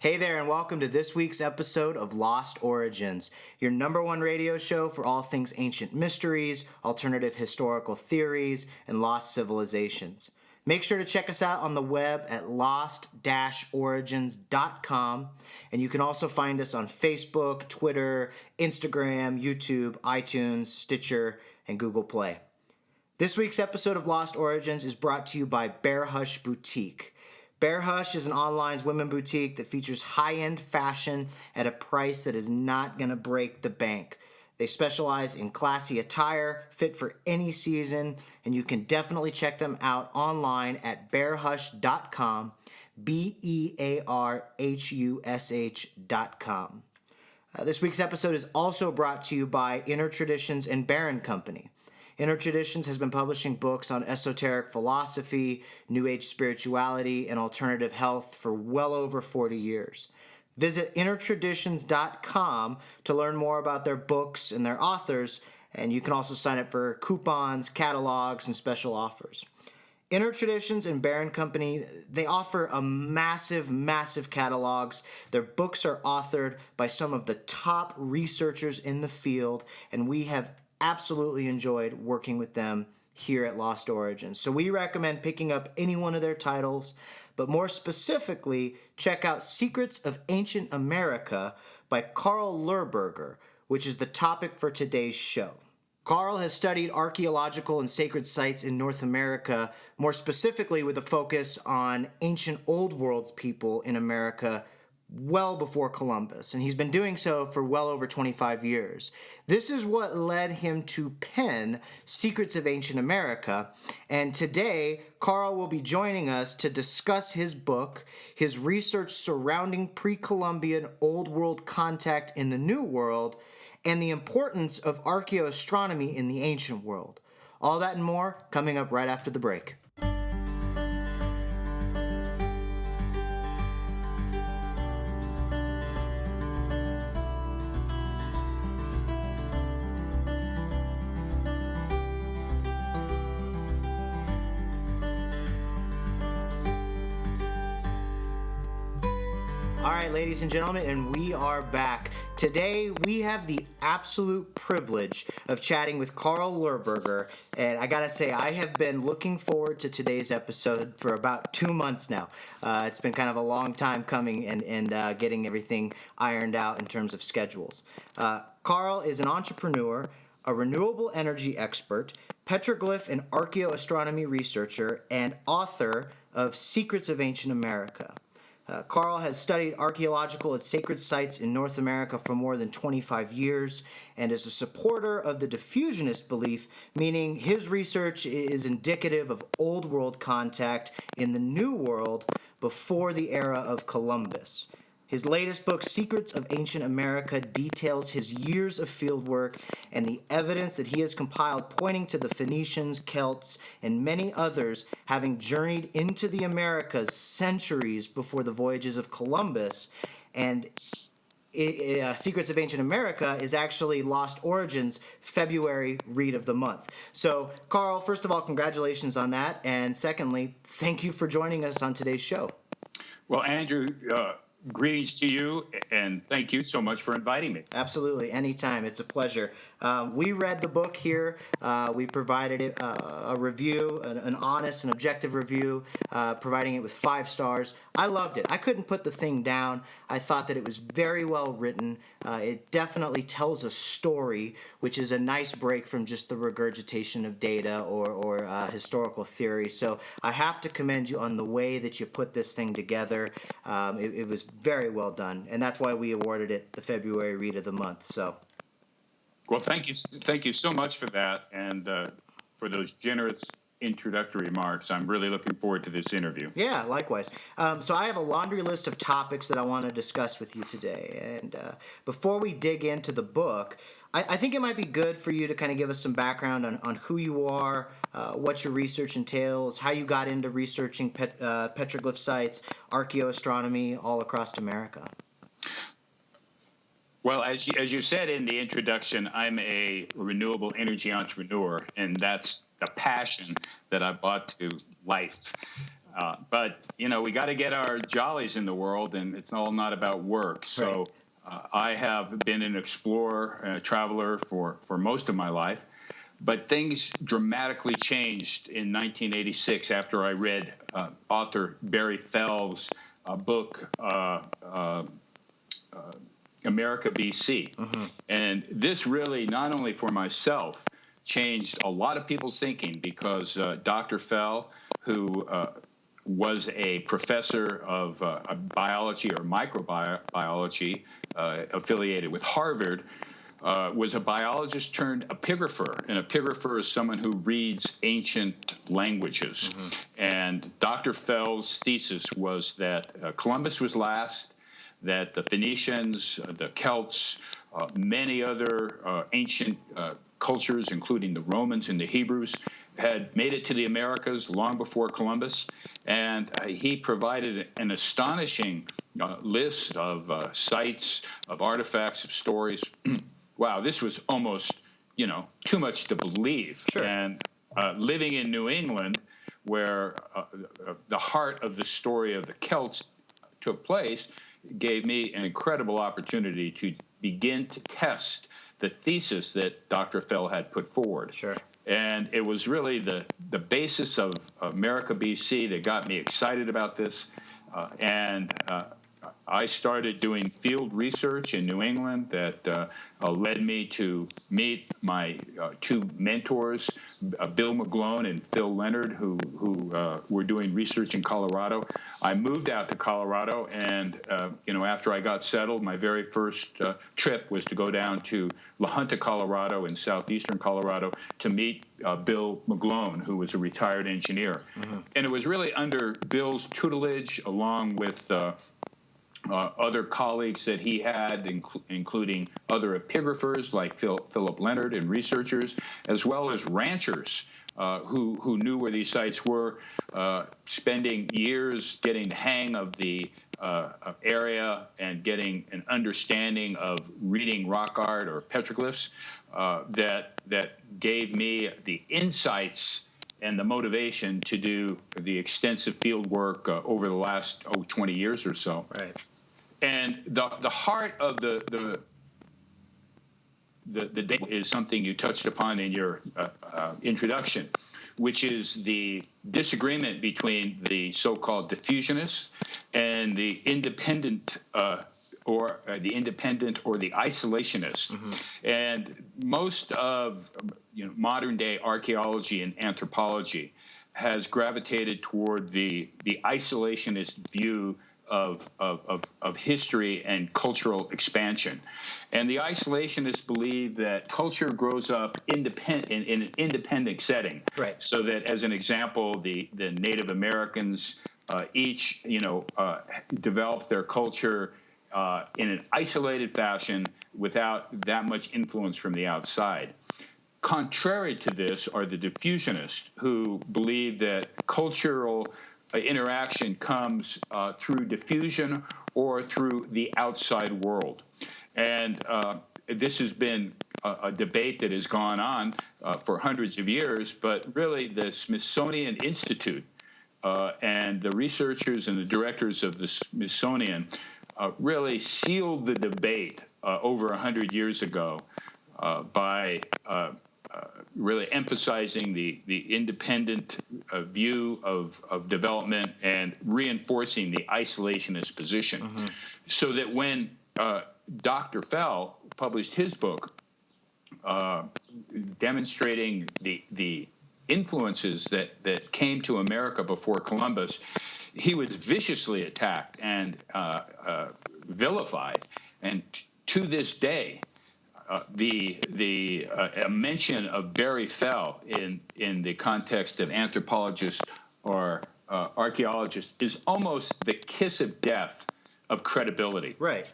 Hey there, and welcome to this week's episode of Lost Origins, your number one radio show for all things ancient mysteries, alternative historical theories, and lost civilizations. Make sure to check us out on the web at lost-origins.com, and you can also find us on Facebook, Twitter, Instagram, YouTube, iTunes, Stitcher, and Google Play. This week's episode of Lost Origins is brought to you by Bear Hush Boutique. Bear Hush is an online women boutique that features high-end fashion at a price that is not going to break the bank. They specialize in classy attire, fit for any season, and you can definitely check them out online at bearhush.com, bearhush.com. This week's episode is also brought to you by Inner Traditions and Barron Company. Inner Traditions has been publishing books on esoteric philosophy, New Age spirituality, and alternative health for well over 40 years. Visit innertraditions.com to learn more about their books and their authors, and you can also sign up for coupons, catalogs, and special offers. Inner Traditions and Barron Company, they offer a massive catalogs. Their books are authored by some of the top researchers in the field, and we have absolutely enjoyed working with them here at Lost Origins. So we recommend picking up any one of their titles, but more specifically, check out Secrets of Ancient America by Carl Lehrburger, which is the topic for today's show. Carl has studied archaeological and sacred sites in North America, more specifically with a focus on ancient Old World people in America well before Columbus, and he's been doing so for well over 25 years. This is what led him to pen Secrets of Ancient America, and today Carl will be joining us to discuss his book, his research surrounding pre-Columbian Old World contact in the New World, and the importance of archaeoastronomy in the ancient world. All that and more coming up right after the break. All right, ladies and gentlemen, and we are back. Today, we have the absolute privilege of chatting with Carl Lehrburger, and I gotta say, I have been looking forward to today's episode for about 2 months now. It's been kind of a long time coming and getting everything ironed out in terms of schedules. Carl is an entrepreneur, a renewable energy expert, petroglyph and archaeoastronomy researcher, and author of Secrets of Ancient America. Carl has studied archaeological and sacred sites in North America for more than 25 years and is a supporter of the diffusionist belief, meaning his research is indicative of Old World contact in the New World before the era of Columbus. His latest book, Secrets of Ancient America, details his years of fieldwork and the evidence that he has compiled pointing to the Phoenicians, Celts, and many others having journeyed into the Americas centuries before the voyages of Columbus. And Secrets of Ancient America is actually Lost Origins' February read of the month. So, Carl, first of all, congratulations on that. And secondly, thank you for joining us on today's show. Well, Andrew, greetings to you, and thank you so much for inviting me. Absolutely. Anytime. It's a pleasure. We read the book here. We provided it a review, an honest and objective review, providing it with 5 stars. I loved it. I couldn't put the thing down. I thought that it was very well written. It definitely tells a story, which is a nice break from just the regurgitation of data or historical theory. So I have to commend you on the way that you put this thing together. It was very well done, and that's why we awarded it the February read of the month. So. Well, thank you so much for that, and for those generous introductory remarks. I'm really looking forward to this interview. Yeah, likewise. So I have a laundry list of topics that I want to discuss with you today, and before we dig into the book, I think it might be good for you to kind of give us some background on who you are, what your research entails, how you got into researching petroglyph sites, archaeoastronomy all across America. Well, as you said in the introduction, I'm a renewable energy entrepreneur, and that's a passion that I brought to life. But, we got to get our jollies in the world, and it's all not about work. So I have been an explorer and a traveler for most of my life. But things dramatically changed in 1986 after I read author Barry Fell's book, America BC. And this really, not only for myself, changed a lot of people's thinking, because Dr. Fell, who was a professor of biology or microbiology affiliated with Harvard, was a biologist turned epigrapher. An epigrapher is someone who reads ancient languages. And Dr. Fell's thesis was that Columbus was last, that the Phoenicians, the Celts, many other ancient cultures, including the Romans and the Hebrews, had made it to the Americas long before Columbus. And he provided an astonishing list of sites, of artifacts, of stories. Wow, this was almost, too much to believe. Sure. And living in New England, where the heart of the story of the Celts took place, gave me an incredible opportunity to begin to test the thesis that Dr. Fell had put forward. Sure. And it was really the basis of America BC that got me excited about this. And I started doing field research in New England that led me to meet my two mentors, Bill McGlone and Phil Leonard, who were doing research in Colorado. I moved out to Colorado, and after I got settled, my very first trip was to go down to La Junta, Colorado, in southeastern Colorado, to meet Bill McGlone, who was a retired engineer. And it was really under Bill's tutelage, along with other colleagues that he had, including other epigraphers like Philip Leonard and researchers, as well as ranchers who knew where these sites were, spending years getting the hang of the area and getting an understanding of reading rock art or petroglyphs that gave me the insights and the motivation to do the extensive field work over the last 20 years or so. Right. And the heart of the data is something you touched upon in your introduction, which is the disagreement between the so-called diffusionists and the independent or the isolationists. And most of modern-day archaeology and anthropology has gravitated toward the isolationist view of history and cultural expansion. And the isolationists believe that culture grows up in an independent setting. Right. So that, as an example, the Native Americans each developed their culture in an isolated fashion without that much influence from the outside. Contrary to this are the diffusionists, who believe that cultural interaction comes through diffusion or through the outside world. And this has been a debate that has gone on for hundreds of years, but really the Smithsonian Institute and the researchers and the directors of the Smithsonian really sealed the debate over 100 years ago by really emphasizing the independent view of development and reinforcing the isolationist position. So that when Dr. Fell published his book demonstrating the influences that came to America before Columbus, he was viciously attacked and vilified. And to this day, the mention of Barry Fell in the context of anthropologists or archaeologists is almost the kiss of death of credibility. Right.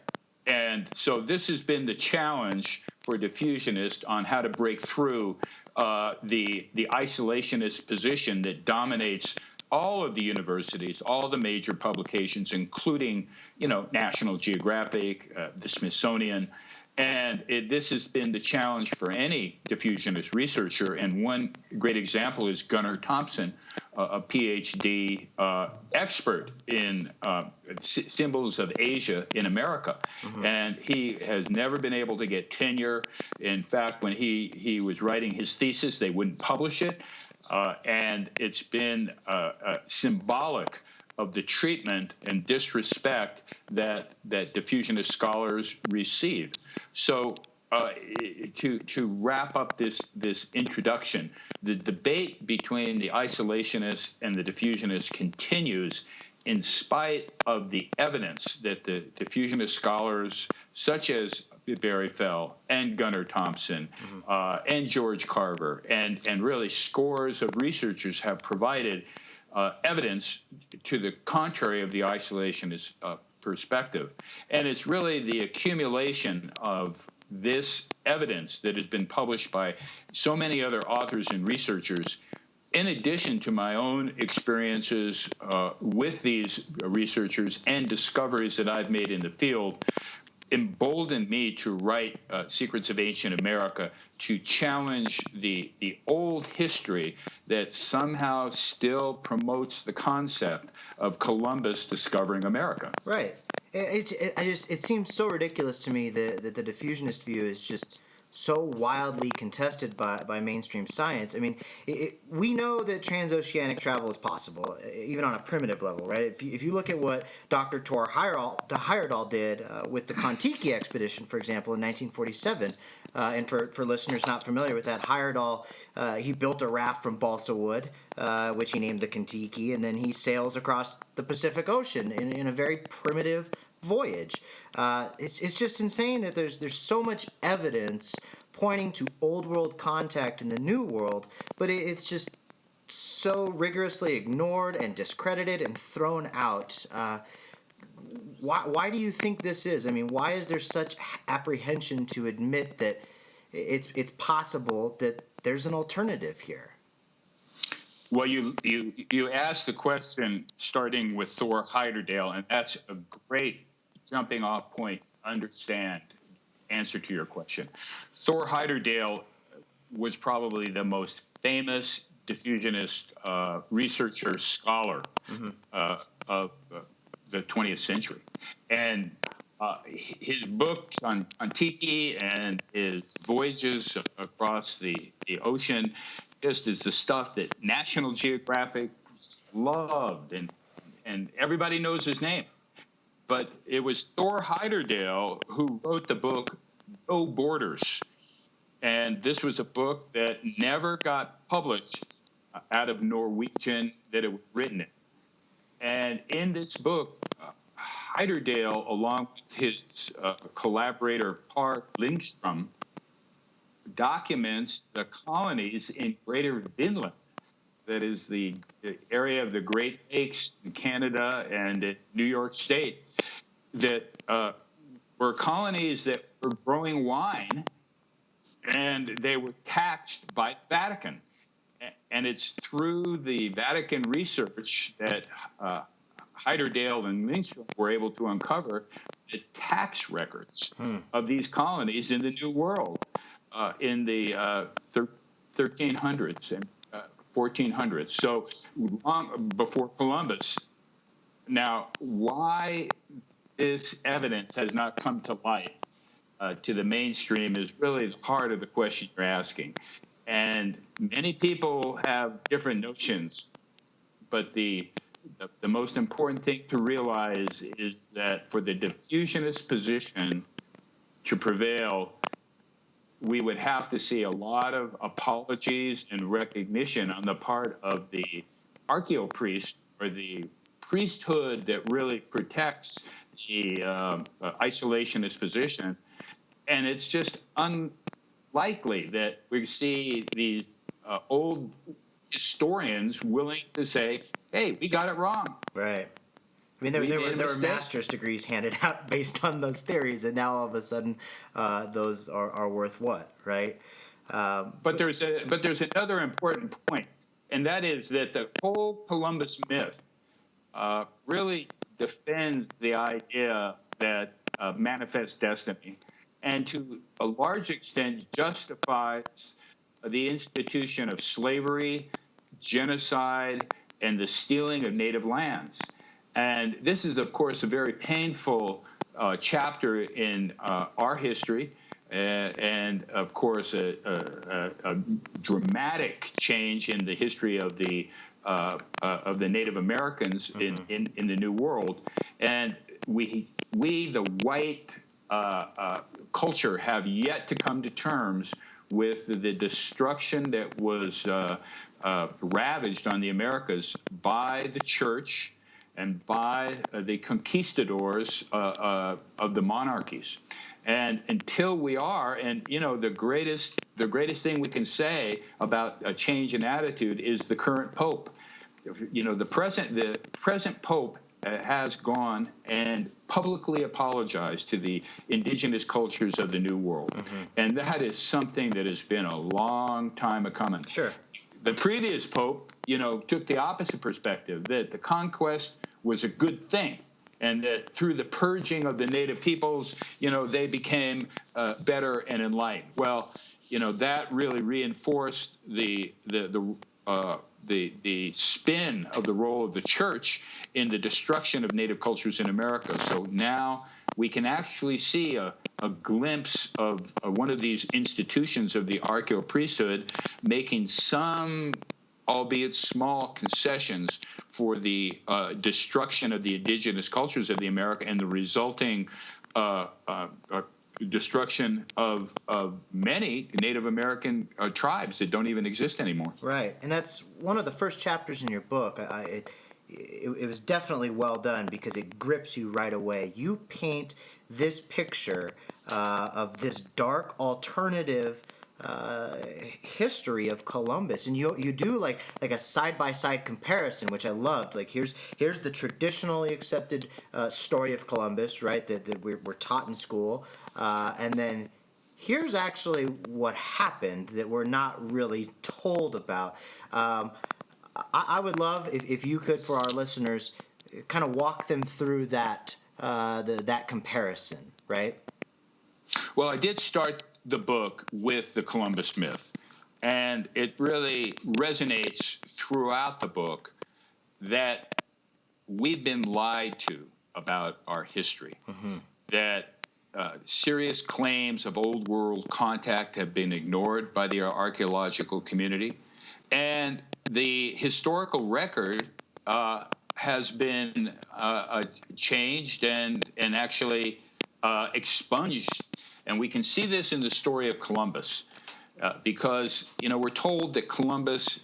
And so this has been the challenge for diffusionists on how to break through the isolationist position that dominates all of the universities, all the major publications, including National Geographic, the Smithsonian. And this has been the challenge for any diffusionist researcher. And one great example is Gunnar Thompson, a PhD expert in symbols of Asia in America. And he has never been able to get tenure. In fact, when he was writing his thesis, they wouldn't publish it. And it's been symbolic of the treatment and disrespect that diffusionist scholars receive. So to wrap up this introduction, the debate between the isolationists and the diffusionists continues in spite of the evidence that the diffusionist scholars, such as Barry Fell and Gunnar Thompson and George Carver and really scores of researchers have provided evidence to the contrary of the isolationist perspective. And it's really the accumulation of this evidence that has been published by so many other authors and researchers, in addition to my own experiences with these researchers and discoveries that I've made in the field, emboldened me to write Secrets of Ancient America, to challenge the old history that somehow still promotes the concept of Columbus discovering America. Right. It seems so ridiculous to me that the diffusionist view is just so wildly contested by mainstream science. I mean, we know that transoceanic travel is possible, even on a primitive level, right? If you look at what Dr. Thor Heyerdahl did with the Kon-Tiki expedition, for example, in 1947, and for listeners not familiar with that, Heyerdahl, he built a raft from balsa wood, which he named the Kon-Tiki, and then he sails across the Pacific Ocean in a very primitive voyage. It's just insane that there's so much evidence pointing to old world contact in the new world, but it's just so rigorously ignored and discredited and thrown out. Why do you think this is? I mean, why is there such apprehension to admit that it's possible that there's an alternative here? Well, you asked the question starting with Thor Heyerdahl, and that's a great jumping off point to understand answer to your question. Thor Heyerdahl was probably the most famous diffusionist researcher scholar of the 20th century. And his books on Tiki and his voyages across the ocean just is the stuff that National Geographic loved, and everybody knows his name. But it was Thor Heyerdahl who wrote the book No Borders. And this was a book that never got published out of Norwegian that it was written in. And in this book, Heyerdahl, along with his collaborator Par Lindström, documents the colonies in Greater Vinland, that is the area of the Great Lakes in Canada and in New York State, that were colonies that were growing wine, and they were taxed by the Vatican. And it's through the Vatican research that Heyerdahl and Lindström were able to uncover the tax records of these colonies in the New World in the 1300s and 1400s, so long before Columbus. Now, why this evidence has not come to light to the mainstream is really the heart of the question you're asking. And many people have different notions, but the most important thing to realize is that for the diffusionist position to prevail, we would have to see a lot of apologies and recognition on the part of the archaeal priest, or the priesthood that really protects the isolationist position. And it's just unlikely that we see these old historians willing to say, hey, we got it wrong. Right. I mean, there were master's degrees handed out based on those theories, and now all of a sudden, those are worth what, right? But there's another important point, and that is that the whole Columbus myth really defends the idea that manifest destiny, and to a large extent justifies the institution of slavery, genocide, and the stealing of native lands. And this is, of course, a very painful chapter in our history, and of course, a dramatic change in the history of the Native Americans in the New World. And we the white culture, have yet to come to terms with the destruction that was ravaged on the Americas by the church and by the conquistadors of the monarchies. And until we are, and the greatest thing we can say about a change in attitude is the current pope. The present pope has gone and publicly apologized to the indigenous cultures of the New World, and that is something that has been a long time coming. Sure. The previous pope, took the opposite perspective, that the conquest was a good thing, and that through the purging of the native peoples, they became better and enlightened. Well, that really reinforced the spin of the role of the church in the destruction of native cultures in America. So now we can actually see a glimpse of one of these institutions of the archaeal priesthood making some, albeit small, concessions for the destruction of the indigenous cultures of the America and the resulting destruction of many Native American tribes that don't even exist anymore. Right, and that's one of the first chapters in your book. It was definitely well done because it grips you right away. You paint this picture of this dark alternative history of Columbus, and you do like a side-by-side comparison, which I loved. Like here's the traditionally accepted story of Columbus, right, that we're taught in school, and then here's actually what happened that we're not really told about. I would love if you could, for our listeners, kind of walk them through that that comparison, right? Well, I did start the book with the Columbus myth, and it really resonates throughout the book that we've been lied to about our history, that serious claims of old world contact have been ignored by the archaeological community, and the historical record has been changed and actually expunged. And we can see this in the story of Columbus, because we're told that Columbus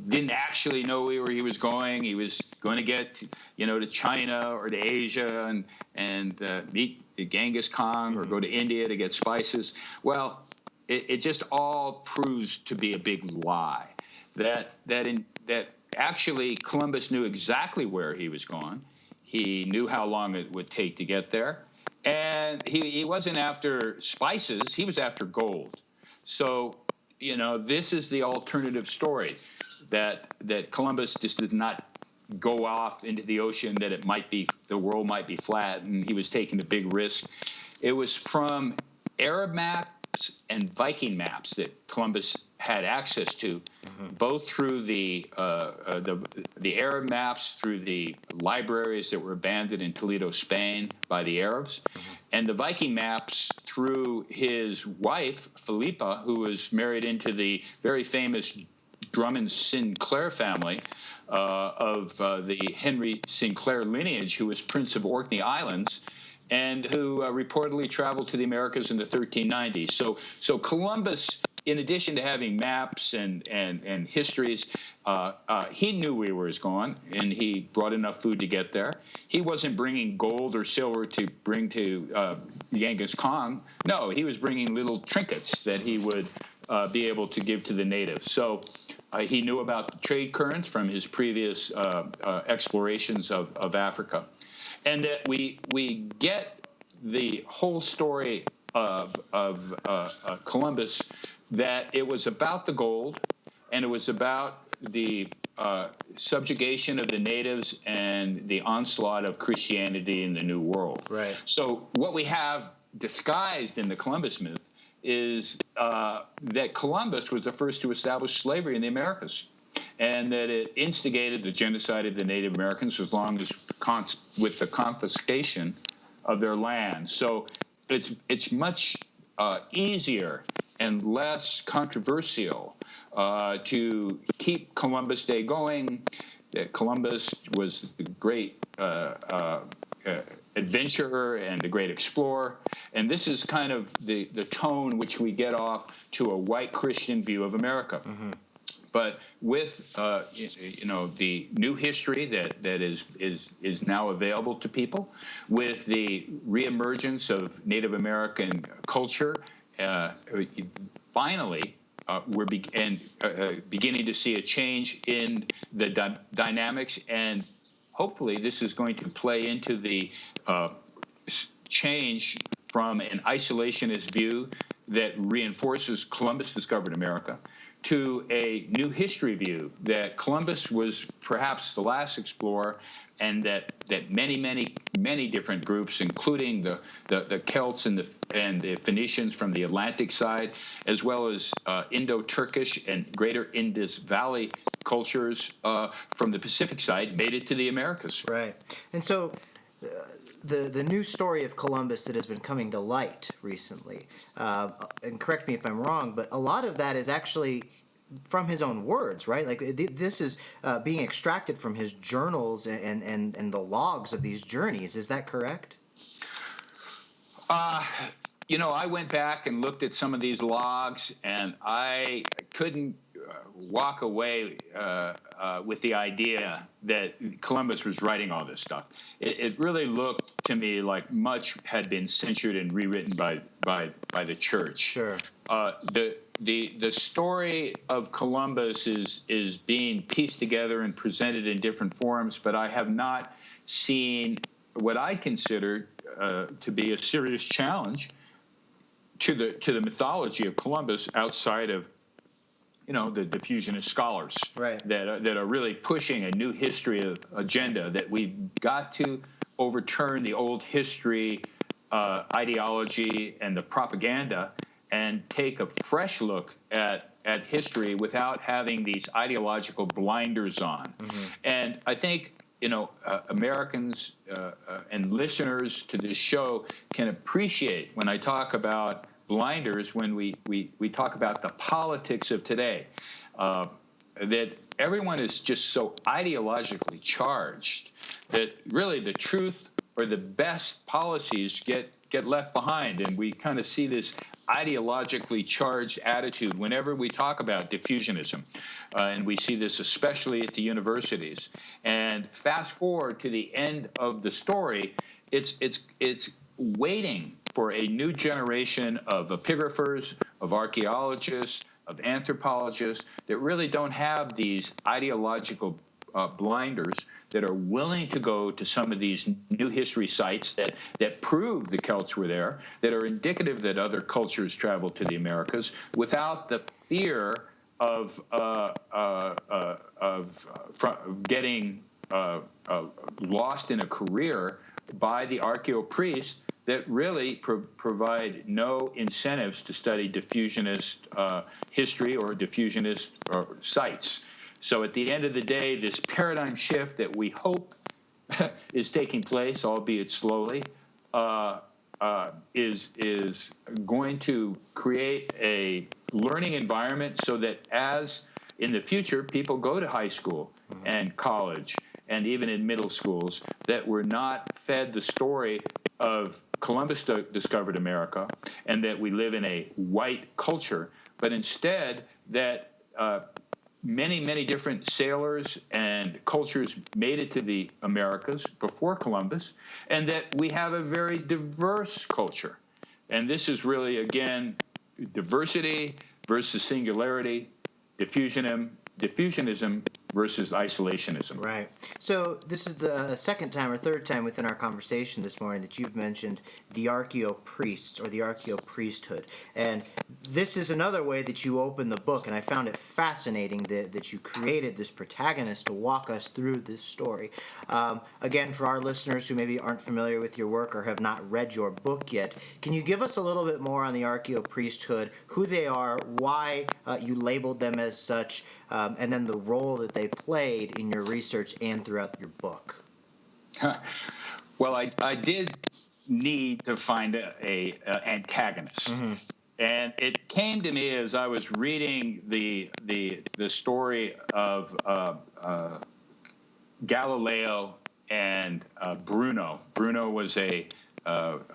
didn't actually know where he was going. He was going to get to China or to Asia and meet Genghis Khan, or go to India to get spices. Well, it just all proves to be a big lie. That actually Columbus knew exactly where he was going. He knew how long it would take to get there. And he wasn't after spices, he was after gold. So, this is the alternative story, that Columbus just did not go off into the ocean, that the world might be flat, and he was taking a big risk. It was from Arab maps and Viking maps that Columbus had access to, both through the Arab maps, through the libraries that were abandoned in Toledo, Spain, by the Arabs, and the Viking maps through his wife, Philippa, who was married into the very famous Drummond Sinclair family of the Henry Sinclair lineage, who was Prince of Orkney Islands, and who reportedly traveled to the Americas in the 1390s. So Columbus, in addition to having maps and histories, he knew where he was going, and he brought enough food to get there. He wasn't bringing gold or silver to bring to Genghis Khan. No, he was bringing little trinkets that he would be able to give to the natives. So he knew about the trade currents from his previous explorations of Africa. And that we get the whole story of Columbus, that it was about the gold, and it was about the subjugation of the natives and the onslaught of Christianity in the New World. Right. So what we have disguised in the Columbus myth is that Columbus was the first to establish slavery in the Americas. and that it instigated the genocide of the Native Americans as long as with the confiscation of their land. So it's much easier and less controversial to keep Columbus Day going. That Columbus was the great adventurer and the great explorer, and this is kind of the tone which we get off to a white Christian view of America. Mm-hmm. But with the new history that is now available to people, with the reemergence of Native American culture, finally we're beginning to see a change in the dynamics, and hopefully this is going to play into the change from an isolationist view that reinforces Columbus discovered America to a new history view that Columbus was perhaps the last explorer, and that many different groups, including the Celts and the Phoenicians from the Atlantic side, as well as Indo-Turkish and greater Indus Valley cultures from the Pacific side, made it to the Americas. Right. And so the new story of Columbus that has been coming to light recently, and correct me if I'm wrong, but a lot of that is actually from his own words, right? Like this is being extracted from his journals and the logs of these journeys. Is that correct? I went back and looked at some of these logs, and I couldn't walk away with the idea that Columbus was writing all this stuff. It really looked to me like much had been censored and rewritten by the church. Sure. The story of Columbus is being pieced together and presented in different forms, but I have not seen what I consider to be a serious challenge to the mythology of Columbus outside of the diffusionist scholars, right, that are really pushing a new history agenda, that we've got to overturn the old history ideology and the propaganda and take a fresh look at history without having these ideological blinders on. Mm-hmm. And I think Americans and listeners to this show can appreciate when I talk about blinders, when we talk about the politics of today, that everyone is just so ideologically charged that really the truth or the best policies get left behind, and we kind of see this ideologically charged attitude whenever we talk about diffusionism, and we see this especially at the universities. And fast forward to the end of the story, it's waiting for a new generation of epigraphers, of archaeologists, of anthropologists that really don't have these ideological blinders, that are willing to go to some of these new history sites that prove the Celts were there, that are indicative that other cultures traveled to the Americas, without the fear of getting lost in a career by the archaeal priests that really provide no incentives to study diffusionist history or diffusionist sites. So at the end of the day, this paradigm shift that we hope is taking place, albeit slowly, is going to create a learning environment so that as in the future people go to high school and college and even in middle schools, that we're not fed the story of Columbus discovered America and that we live in a white culture, but instead that many different sailors and cultures made it to the Americas before Columbus, and that we have a very diverse culture. And this is really, again, diversity versus singularity, diffusionism versus isolationism. Right. So this is the second time or third time within our conversation this morning that you've mentioned the archaeal priests or the archaeal priesthood. And this is another way that you open the book, and I found it fascinating that you created this protagonist to walk us through this story. Again, for our listeners who maybe aren't familiar with your work or have not read your book yet, can you give us a little bit more on the archaeal priesthood, who they are, why you labeled them as such, and then the role that they played in your research and throughout your book? Well, I did need to find a antagonist. Mm-hmm. And it came to me as I was reading the story of Galileo and Bruno. Bruno was a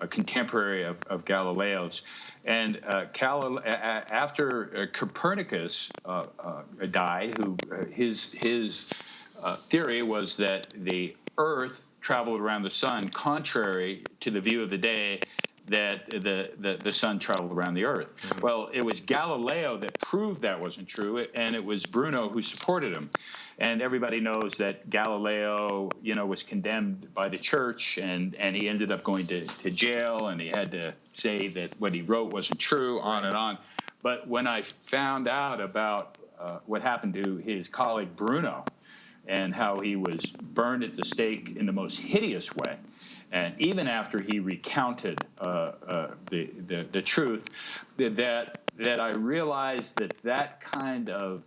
contemporary of Galileo's. And after Copernicus died, his theory was that the Earth traveled around the sun, contrary to the view of the day that the sun traveled around the Earth. Mm-hmm. Well, it was Galileo that proved that wasn't true, and it was Bruno who supported him. And everybody knows that Galileo, was condemned by the church, and he ended up going to jail, and he had to say that what he wrote wasn't true, on and on. But when I found out about what happened to his colleague Bruno and how he was burned at the stake in the most hideous way, and even after he recounted the truth, that I realized that kind of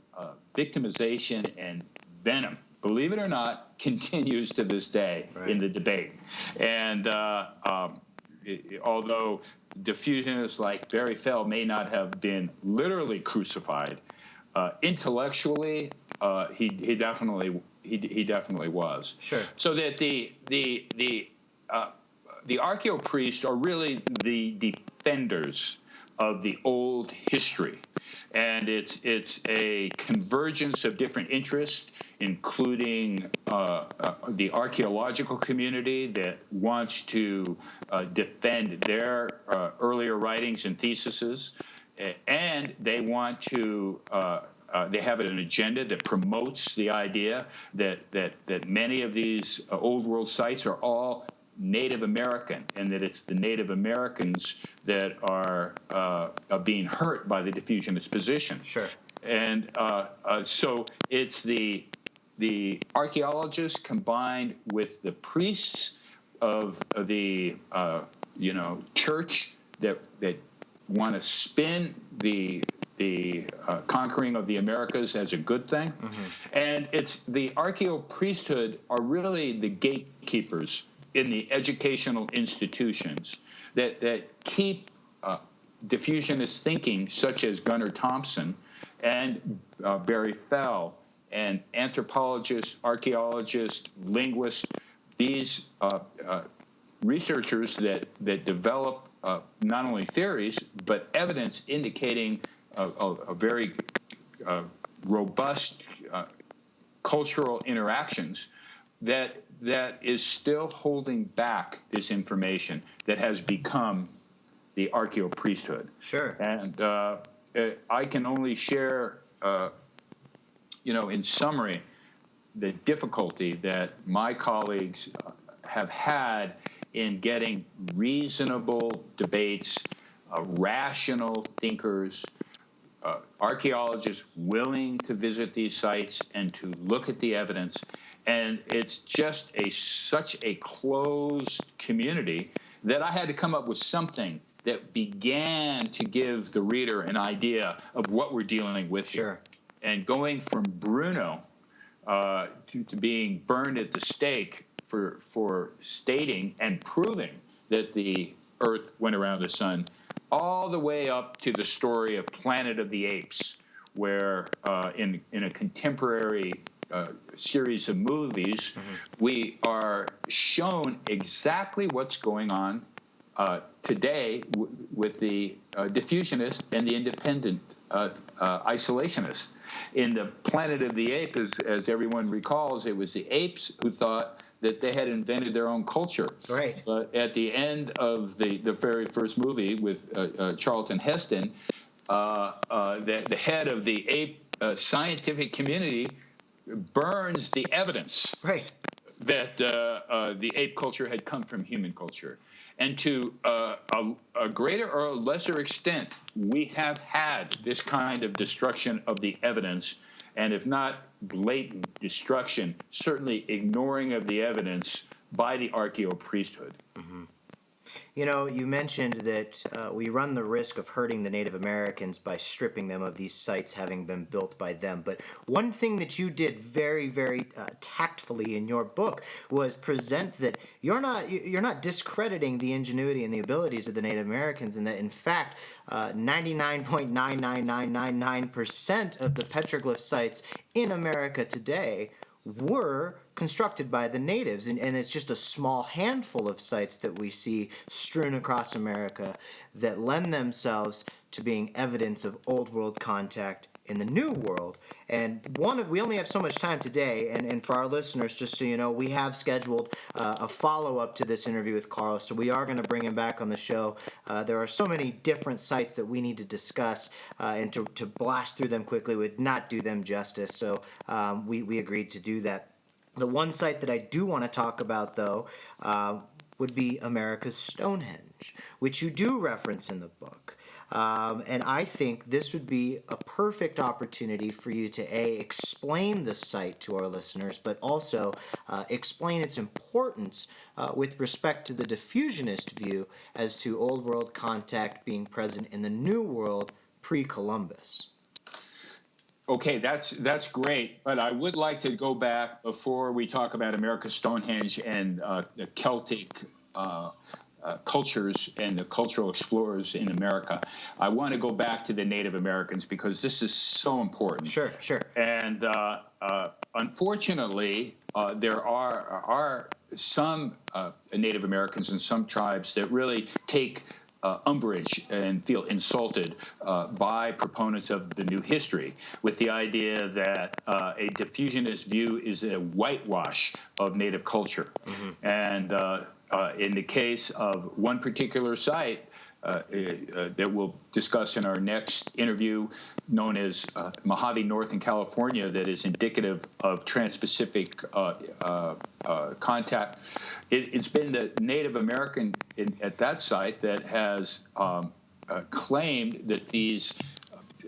victimization and venom, believe it or not, continues to this day in the debate. And although diffusionists like Barry Fell may not have been literally crucified, intellectually, he definitely was. Sure. So that the archaeal priests are really the defenders of the old history, and it's a convergence of different interests, including the archaeological community that wants to defend their earlier writings and theses, and they want to. They have an agenda that promotes the idea that many of these old world sites are all Native American, and that it's the Native Americans that are being hurt by the diffusionist position. Sure. And so it's the archaeologists combined with the priests of the church that want to spin the conquering of the Americas as a good thing. Mm-hmm. And it's the archaeal priesthood are really the gatekeepers in the educational institutions that keep diffusionist thinking, such as Gunnar Thompson and Barry Fell, and anthropologists, archaeologists, linguists, these researchers that develop not only theories, but evidence indicating a very robust cultural interactions that is still holding back this information that has become the archaeal priesthood. Sure. And I can only share, in summary, the difficulty that my colleagues have had in getting reasonable debates, rational thinkers, archaeologists willing to visit these sites and to look at the evidence. And it's just such a closed community that I had to come up with something that began to give the reader an idea of what we're dealing with here. And going from Bruno to being burned at the stake for stating and proving that the Earth went around the sun, all the way up to the story of Planet of the Apes, where in a contemporary series of movies, we are shown exactly what's going on today with the diffusionist and the independent isolationist. In the Planet of the Apes, as everyone recalls, it was the apes who thought that they had invented their own culture. Right. But at the end of the very first movie with Charlton Heston, the head of the ape scientific community burns the evidence Right. that the ape culture had come from human culture. And to a greater or lesser extent, we have had this kind of destruction of the evidence, and if not blatant destruction, certainly ignoring of the evidence by the archaeal priesthood. You know, you mentioned that we run the risk of hurting the Native Americans by stripping them of these sites having been built by them. But one thing that you did very, very tactfully in your book was present that you're not discrediting the ingenuity and the abilities of the Native Americans, and that in fact 99.99999% of the petroglyph sites in America today were constructed by the natives, and it's just a small handful of sites that we see strewn across America that lend themselves to being evidence of old world contact in the new world. And we only have so much time today, and for our listeners, just so you know, we have scheduled a follow-up to this interview with Carl, so we are going to bring him back on the show. There are so many different sites that we need to discuss, and to blast through them quickly would not do them justice, so we agreed to do that. The one site that I do want to talk about, though, would be America's Stonehenge, which you do reference in the book. And I think this would be a perfect opportunity for you to, A, explain the site to our listeners, but also explain its importance with respect to the diffusionist view as to Old World contact being present in the New World pre-Columbus. Okay, that's great, but I would like to go back before we talk about America's Stonehenge and the Celtic cultures and the cultural explorers in America. I want to go back to the Native Americans because this is so important. Sure. And unfortunately, there are some Native Americans and some tribes that really take umbrage and feel insulted by proponents of the new history with the idea that a diffusionist view is a whitewash of Native culture. Mm-hmm. And in the case of one particular site that we'll discuss in our next interview, known as Mojave North in California, that is indicative of trans-Pacific contact. It's been the Native American at that site that has claimed that these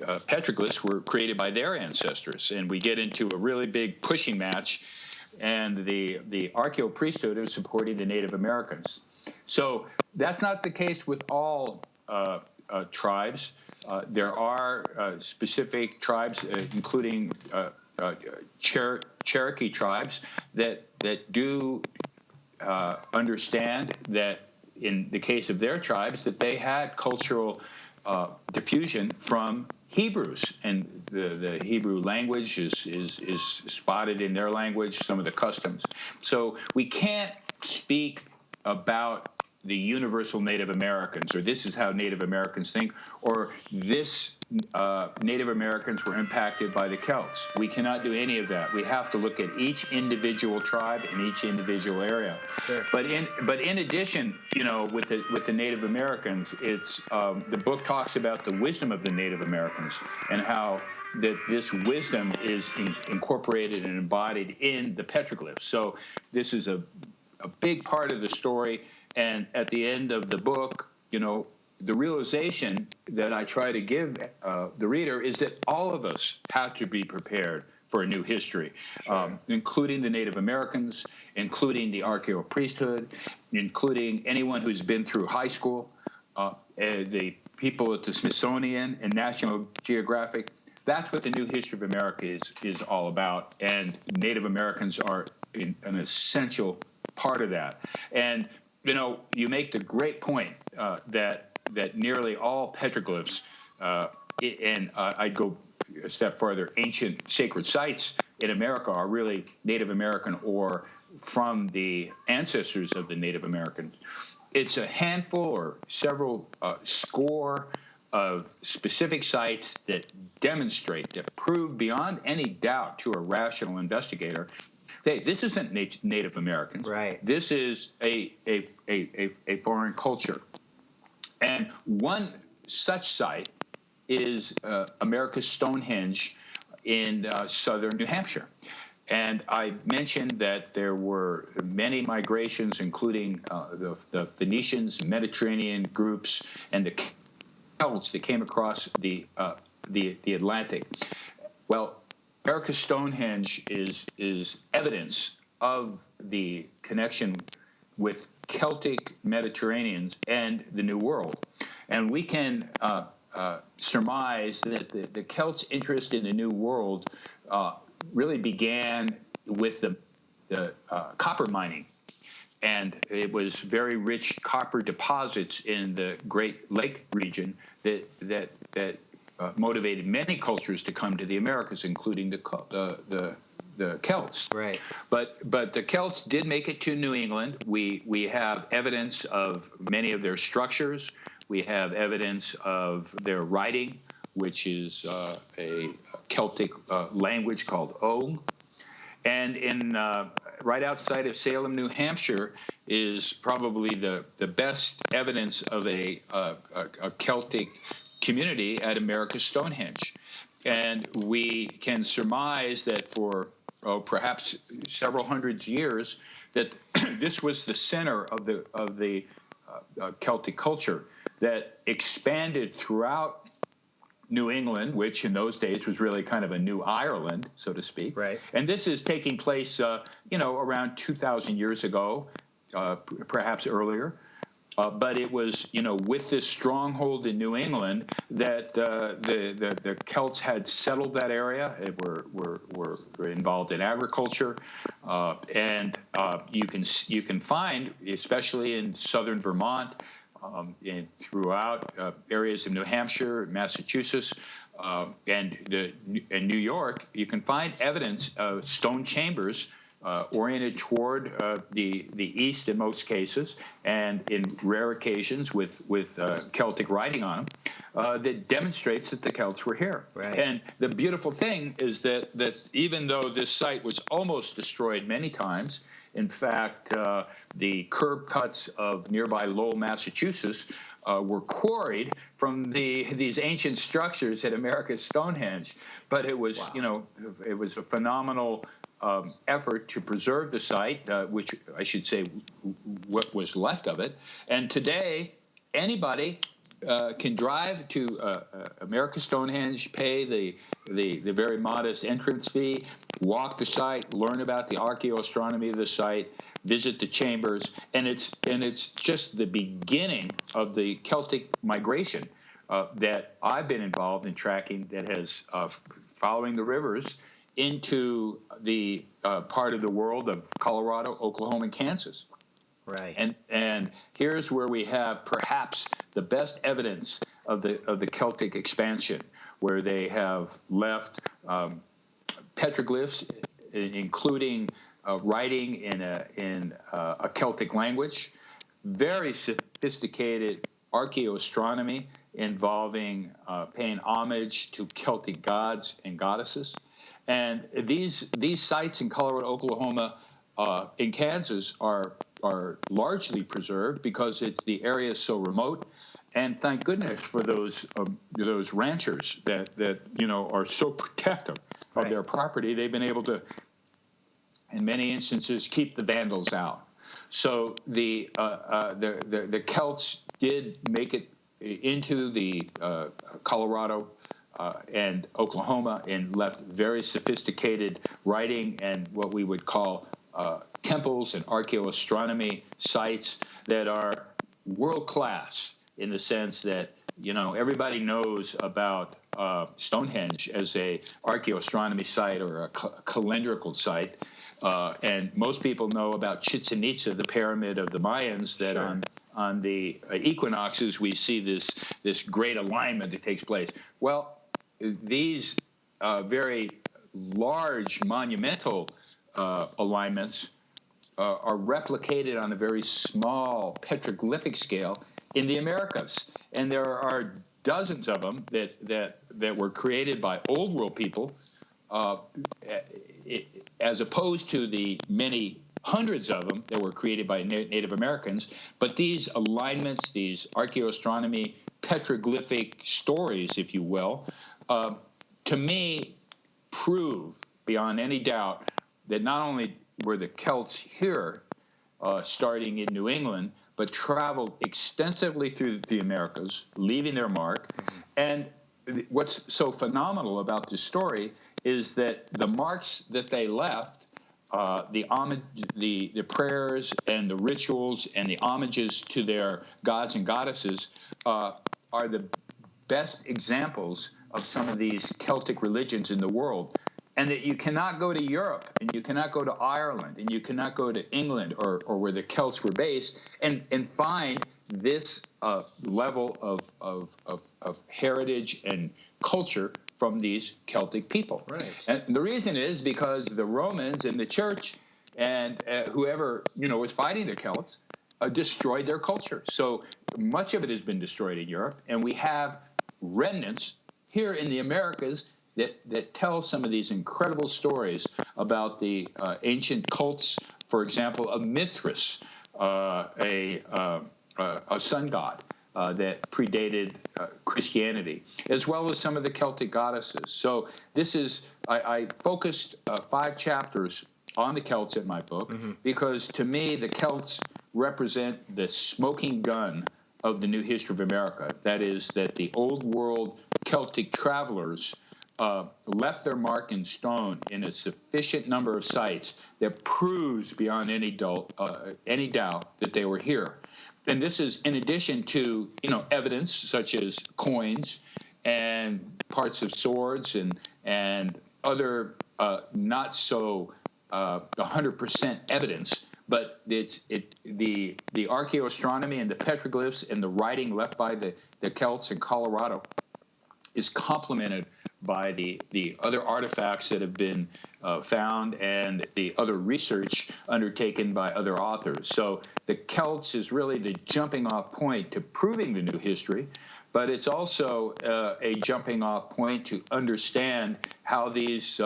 petroglyphs were created by their ancestors, and we get into a really big pushing match, and the archaeal priesthood is supporting the Native Americans. So that's not the case with all tribes. There are specific tribes, including Cherokee tribes, that do understand that in the case of their tribes that they had cultural diffusion from Hebrews, and the Hebrew language is spotted in their language, some of the customs. So we can't speak about the universal Native Americans, or this is how Native Americans think, or this Native Americans were impacted by the Celts. We cannot do any of that. We have to look at each individual tribe in each individual area. Sure. But in addition, with the Native Americans, it's the book talks about the wisdom of the Native Americans and how that this wisdom is incorporated and embodied in the petroglyphs. So this is a big part of the story. And at the end of the book, the realization that I try to give the reader is that all of us have to be prepared for a new history, sure. Including the Native Americans, including the archaeal priesthood, including anyone who's been through high school, the people at the Smithsonian and National Geographic. That's what the new history of America is all about. And Native Americans are an essential part of that. And you make the great point that nearly all petroglyphs, and I'd go a step further, ancient sacred sites in America are really Native American or from the ancestors of the Native Americans. It's a handful or several score of specific sites that demonstrate, that prove beyond any doubt to a rational investigator, hey, this isn't Native Americans. Right. This is a foreign culture. And one such site is America's Stonehenge in southern New Hampshire. And I mentioned that there were many migrations, including the Phoenicians, Mediterranean groups, and the Celts that came across the Atlantic. Well, America's Stonehenge is evidence of the connection with Celtic Mediterraneans and the New World. And we can surmise that the Celts' interest in the New World really began with the copper mining. And it was very rich copper deposits in the Great Lake region that motivated many cultures to come to the Americas, including the Celts. Right. But the Celts did make it to New England. We have evidence of many of their structures. We have evidence of their writing, which is a Celtic language called Og. And in right outside of Salem, New Hampshire, is probably the best evidence of a Celtic community at America's Stonehenge. And we can surmise that for perhaps several hundred years, that this was the center of the Celtic culture that expanded throughout New England, which in those days was really kind of a new Ireland, so to speak. Right. And this is taking place, around 2,000 years ago, perhaps earlier. But it was, with this stronghold in New England that the Celts had settled that area, were involved in agriculture, and you can find, especially in southern Vermont, and throughout areas of New Hampshire, Massachusetts, and New York, you can find evidence of stone chambers oriented toward the east in most cases, and in rare occasions with Celtic writing on them, that demonstrates that the Celts were here. Right. And the beautiful thing is that even though this site was almost destroyed many times, in fact, the curb cuts of nearby Lowell, Massachusetts, were quarried from these ancient structures at America's Stonehenge. But it was, it was a phenomenal effort to preserve the site, which I should say what was left of it. And today, anybody can drive to America's Stonehenge, pay the very modest entrance fee, walk the site, learn about the archaeoastronomy of the site, visit the chambers, and it's just the beginning of the Celtic migration that I've been involved in tracking, that has following the rivers into the part of the world of Colorado, Oklahoma, and Kansas. Right. And here's where we have perhaps the best evidence of the Celtic expansion, where they have left petroglyphs, including writing in a Celtic language, very sophisticated archaeoastronomy involving paying homage to Celtic gods and goddesses. And these sites in Colorado, Oklahoma, in Kansas are largely preserved because the area is so remote. And thank goodness for those ranchers that are so protective of their property. They've been able to, in many instances, keep the vandals out. So the Celts did make it into the Colorado and Oklahoma, and left very sophisticated writing and what we would call temples and archaeoastronomy sites that are world class, in the sense that everybody knows about Stonehenge as a archaeoastronomy site or a calendrical site, and most people know about Chichen Itza, the pyramid of the Mayans, that on the equinoxes we see this great alignment that takes place. Well, these very large monumental alignments are replicated on a very small petroglyphic scale in the Americas, and there are dozens of them that were created by Old World people, as opposed to the many hundreds of them that were created by Native Americans. But these alignments, these archaeoastronomy petroglyphic stories, if you will, to me prove beyond any doubt that not only were the Celts here, starting in New England, but traveled extensively through the Americas, leaving their mark. And what's so phenomenal about this story is that the marks that they left, the homage, the prayers and the rituals and the homages to their gods and goddesses, are the best examples of some of these Celtic religions in the world. And that you cannot go to Europe, and you cannot go to Ireland, and you cannot go to England or where the Celts were based and find this level of heritage and culture from these Celtic people. Right. And the reason is because the Romans and the church and whoever was fighting the Celts destroyed their culture. So much of it has been destroyed in Europe, and we have remnants here in the Americas that tell some of these incredible stories about the ancient cults, for example, of Mithras, a sun god that predated Christianity, as well as some of the Celtic goddesses. So this is, I focused 5 chapters on the Celts in my book, because to me, the Celts represent the smoking gun of the new history of America. That is, that the old world Celtic travelers left their mark in stone in a sufficient number of sites that proves beyond any doubt that they were here. And this is in addition to evidence such as coins and parts of swords and other not so 100% evidence, but the archaeoastronomy and the petroglyphs and the writing left by the Celts in Colorado is complemented by the other artifacts that have been found and the other research undertaken by other authors. So the Celts is really the jumping off point to proving the new history, but it's also a jumping off point to understand how these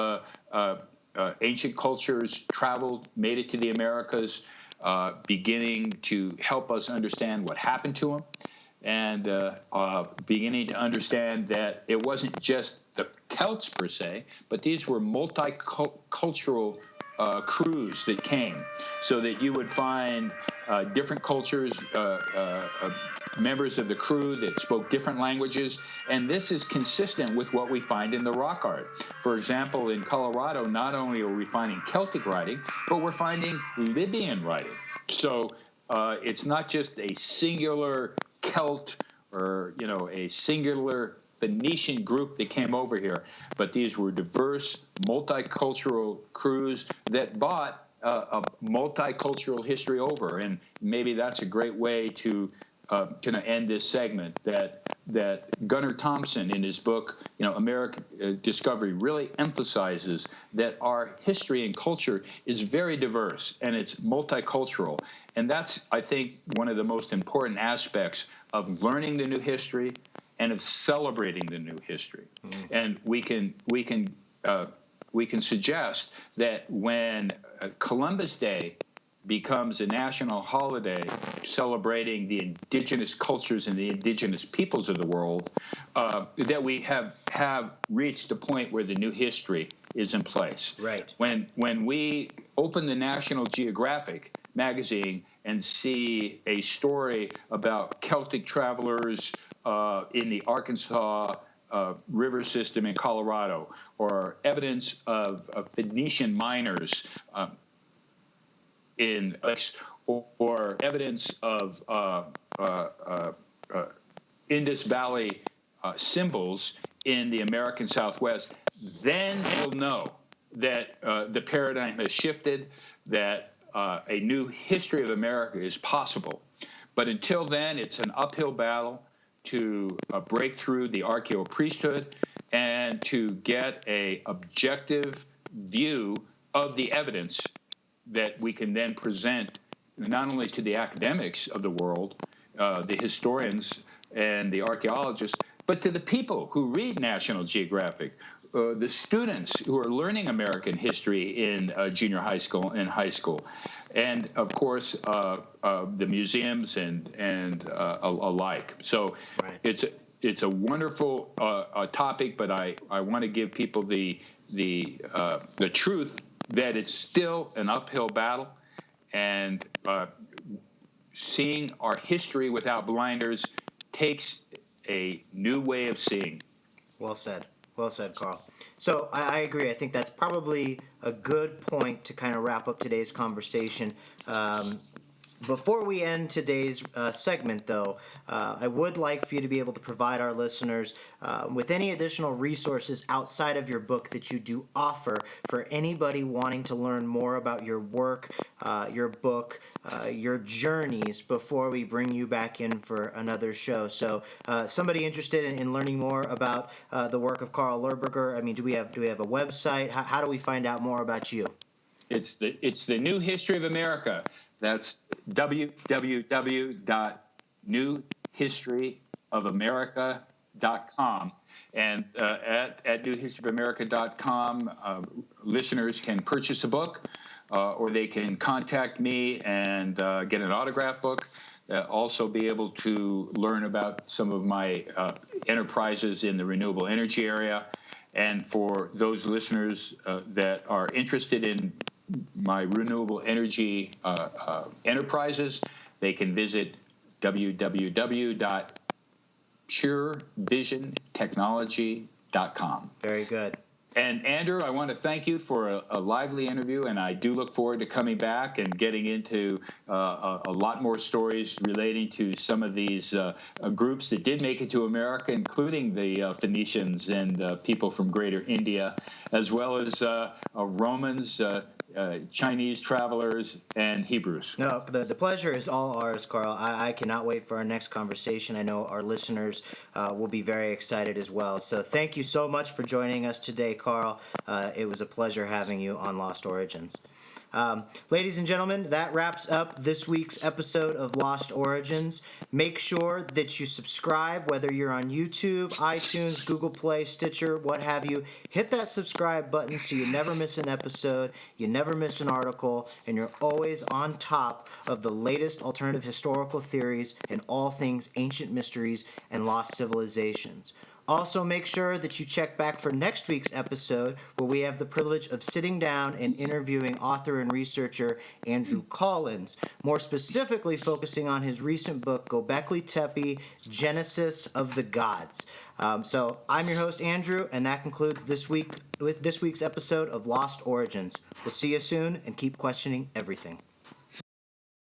ancient cultures traveled, made it to the Americas, beginning to help us understand what happened to them, and beginning to understand that it wasn't just the Celts per se, but these were multicultural crews that came, so that you would find different cultures, members of the crew that spoke different languages, and this is consistent with what we find in the rock art. For example, in Colorado, not only are we finding Celtic writing, but we're finding Libyan writing. So it's not just a singular Celt or a singular Phoenician group that came over here, but these were diverse, multicultural crews that brought a multicultural history over, and maybe that's a great way to end this segment. That Gunnar Thompson, in his book, American Discovery, really emphasizes that our history and culture is very diverse and it's multicultural, and that's, I think, one of the most important aspects of learning the new history and of celebrating the new history. And we can suggest that when Columbus Day becomes a national holiday celebrating the indigenous cultures and the indigenous peoples of the world, that we have reached a point where the new history is in place. Right. When we open the National Geographic magazine and see a story about Celtic travelers in the Arkansas river system in Colorado, or evidence of Phoenician miners or evidence of Indus Valley symbols in the American Southwest, then you'll know that the paradigm has shifted, that a new history of America is possible. But until then, it's an uphill battle to break through the archaeal priesthood and to get a objective view of the evidence that we can then present not only to the academics of the world, the historians and the archaeologists, but to the people who read National Geographic, the students who are learning American history in junior high school and high school, and of course the museums and alike. So right. It's a wonderful topic, but I want to give people the truth that it's still an uphill battle, and seeing our history without blinders takes a new way of seeing. Well said. Well said, Carl. So I agree. I think that's probably a good point to kind of wrap up today's conversation. Before we end today's segment, though, I would like for you to be able to provide our listeners with any additional resources outside of your book that you do offer for anybody wanting to learn more about your work, your book, your journeys before we bring you back in for another show. So somebody interested in learning more about the work of Carl Lehrburger, I mean, do we have a website? How do we find out more about you? It's the New History of America. That's www.newhistoryofamerica.com. And at newhistoryofamerica.com, listeners can purchase a book, or they can contact me and get an autographed book. Also be able to learn about some of my enterprises in the renewable energy area. And for those listeners that are interested in my renewable energy enterprises, they can visit www.purevisiontechnology.com. Very good. And Andrew, I want to thank you for a lively interview, and I do look forward to coming back and getting into a lot more stories relating to some of these groups that did make it to America, including the Phoenicians and people from Greater India, as well as Romans, Chinese travelers, and Hebrews. No, the pleasure is all ours, Carl. I cannot wait for our next conversation. I know our listeners will be very excited as well. So thank you so much for joining us today, Carl. It was a pleasure having you on Lost Origins. Ladies and gentlemen, that wraps up this week's episode of Lost Origins. Make sure that you subscribe, whether you're on YouTube, iTunes, Google Play, Stitcher, what have you. Hit that subscribe button so you never miss an episode, you never miss an article, and you're always on top of the latest alternative historical theories and all things ancient mysteries and lost civilizations. Also, make sure that you check back for next week's episode, where we have the privilege of sitting down and interviewing author and researcher Andrew Collins, more specifically focusing on his recent book, Göbekli Tepe, Genesis of the Gods. So I'm your host, Andrew, and that concludes this week's episode of Lost Origins. We'll see you soon, and keep questioning everything.